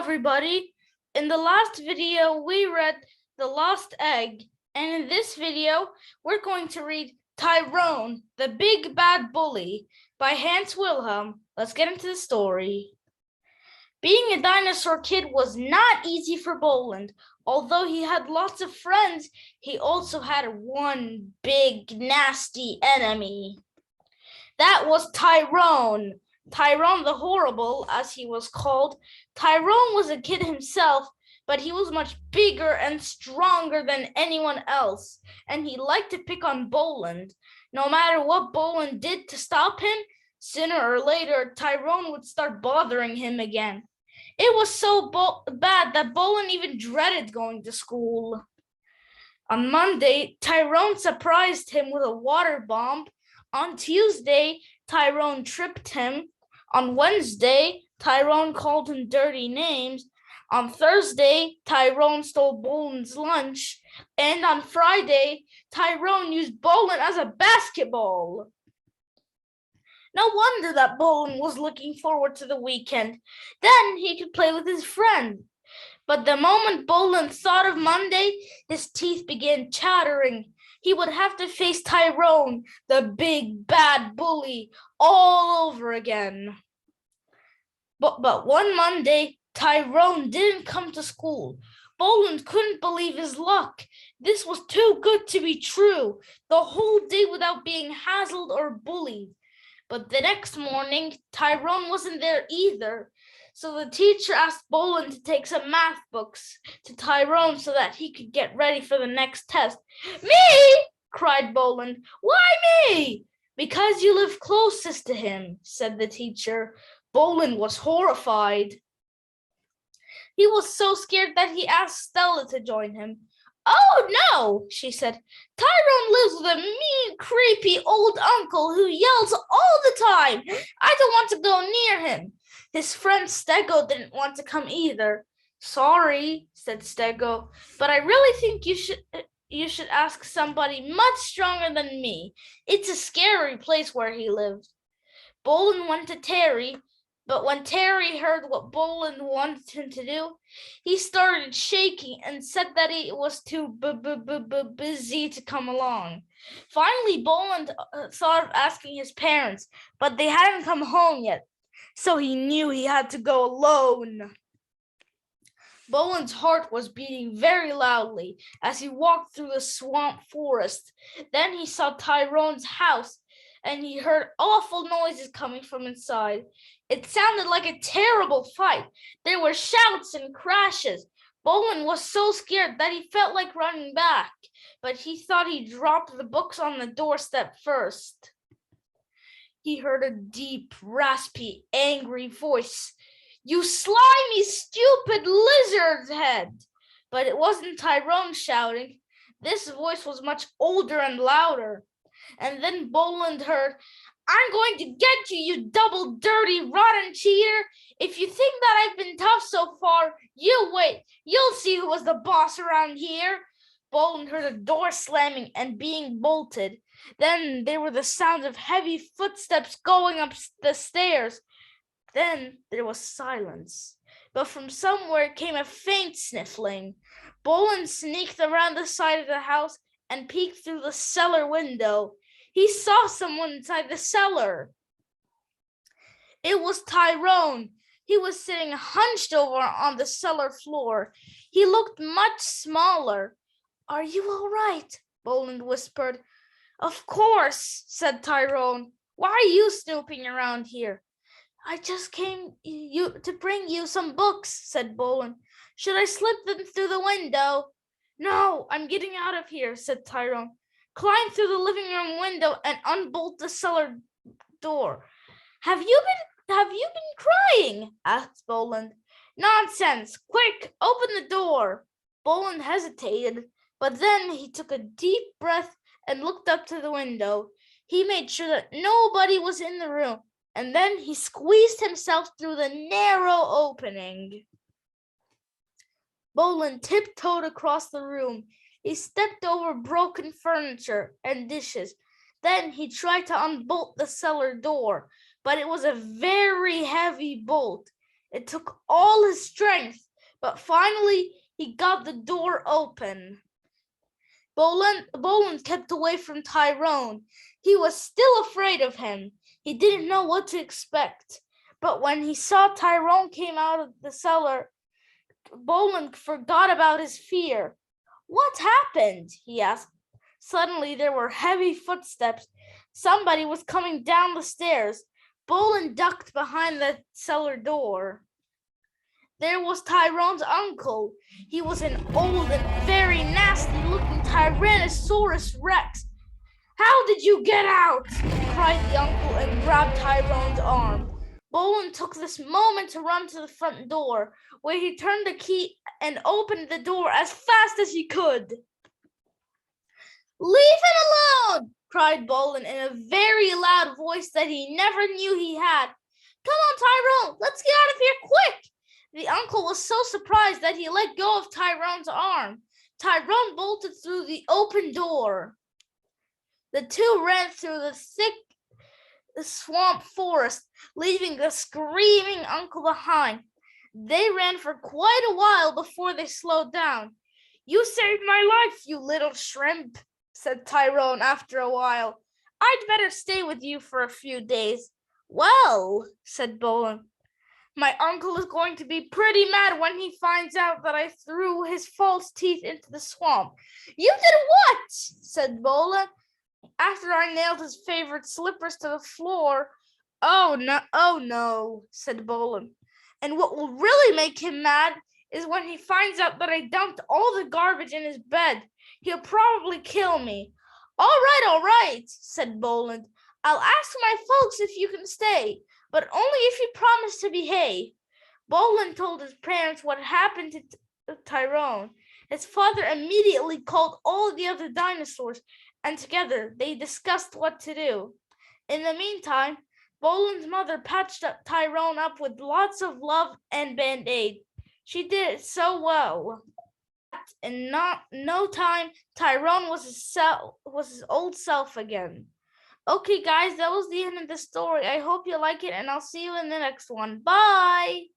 everybody. In the last video, we read The Lost Egg, and in this video, we're going to read Tyrone, the Big Bad Bully by Hans Wilhelm. Let's get into the story. Being a dinosaur kid was not easy for Boland. Although he had lots of friends, he also had one big, nasty enemy. That was Tyrone. Tyrone the Horrible, as he was called. Tyrone was a kid himself, but he was much bigger and stronger than anyone else, and he liked to pick on Boland. No matter what Boland did to stop him, sooner or later, Tyrone would start bothering him again. It was so bad that Boland even dreaded going to school. On Monday, Tyrone surprised him with a water bomb. On Tuesday, Tyrone tripped him. On Wednesday, Tyrone called him dirty names. On Thursday, Tyrone stole Boland's lunch. And on Friday, Tyrone used Boland as a basketball. No wonder that Boland was looking forward to the weekend. Then he could play with his friend. But the moment Boland thought of Monday, his teeth began chattering. He would have to face Tyrone, the big bad bully, all over again. But one Monday, Tyrone didn't come to school. Boland couldn't believe his luck. This was too good to be true. The whole day without being hassled or bullied. But the next morning, Tyrone wasn't there either. So the teacher asked Boland to take some math books to Tyrone so that he could get ready for the next test. "Me?" cried Boland. "Why me?" "Because you live closest to him," said the teacher. Boland was horrified. He was so scared that he asked Stella to join him. "Oh, no," she said. "Tyrone lives with a mean, creepy old uncle who yells all the time. I don't want to go near him." His friend Stego didn't want to come either. "Sorry," said Stego, "but I really think you should ask somebody much stronger than me. It's a scary place where he lives." Boland went to Terry, but when Terry heard what Boland wanted him to do, he started shaking and said that he was too busy to come along. Finally, Boland thought of asking his parents, but they hadn't come home yet, so he knew he had to go alone. Boland's heart was beating very loudly as he walked through the swamp forest. Then he saw Tyrone's house, and he heard awful noises coming from inside. It sounded like a terrible fight. There were shouts and crashes. Boland was so scared that he felt like running back, but he thought he dropped the books on the doorstep first. He heard a deep, raspy, angry voice. "You slimy, stupid lizard head!" But it wasn't Tyrone shouting. This voice was much older and louder. And then Boland heard, "I'm going to get you, you double dirty, rotten cheater. If you think that I've been tough so far, you wait. You'll see who was the boss around here." Boland heard a door slamming and being bolted. Then there were the sounds of heavy footsteps going up the stairs. Then there was silence, but from somewhere came a faint sniffling. Boland sneaked around the side of the house and peeked through the cellar window. He saw someone inside the cellar. It was Tyrone. He was sitting hunched over on the cellar floor. He looked much smaller. "Are you all right?" Boland whispered. "Of course," said Tyrone. "Why are you snooping around here?" "I just came to bring you some books," said Boland. "Should I slip them through the window?" "No, I'm getting out of here," said Tyrone. "Climb through the living room window and unbolt the cellar door." Have you been crying?" asked Boland. "Nonsense! Quick, open the door." Boland hesitated, but then he took a deep breath and looked up to the window. He made sure that nobody was in the room, and then he squeezed himself through the narrow opening. Boland tiptoed across the room. He stepped over broken furniture and dishes. Then he tried to unbolt the cellar door, but it was a very heavy bolt. It took all his strength, but finally he got the door open. Boland kept away from Tyrone. He was still afraid of him. He didn't know what to expect. But when he saw Tyrone came out of the cellar, Boland forgot about his fear. "What happened?" he asked. Suddenly there were heavy footsteps. Somebody was coming down the stairs. Boland ducked behind the cellar door. There was Tyrone's uncle. He was an old and very nasty-looking Tyrannosaurus Rex. "How did you get out?" cried the uncle and grabbed Tyrone's arm. Boland took this moment to run to the front door, where he turned the key and opened the door as fast as he could. "Leave him alone!" cried Boland in a very loud voice that he never knew he had. "Come on, Tyrone, let's get out of here quick!" The uncle was so surprised that he let go of Tyrone's arm. Tyrone bolted through the open door. The two ran through the thick swamp forest, leaving the screaming uncle behind. They ran for quite a while before they slowed down. "You saved my life, you little shrimp," said Tyrone after a while. "I'd better stay with you for a few days." "Well," said Boland, "my uncle is going to be pretty mad when he finds out that I threw his false teeth into the swamp." "You did what?" said Boland. "After I nailed his favorite slippers to the floor." Oh no, said Boland. "And what will really make him mad is when he finds out that I dumped all the garbage in his bed. He'll probably kill me." All right, said Boland. "I'll ask my folks if you can stay, but only if you promise to behave." Boland told his parents what happened to Tyrone. His father immediately called all the other dinosaurs, and together they discussed what to do. In the meantime, Boland's mother patched Tyrone up with lots of love and Band-Aid. She did it so well. In no time, Tyrone was his old self again. Okay, guys, that was the end of the story. I hope you like it, and I'll see you in the next one. Bye!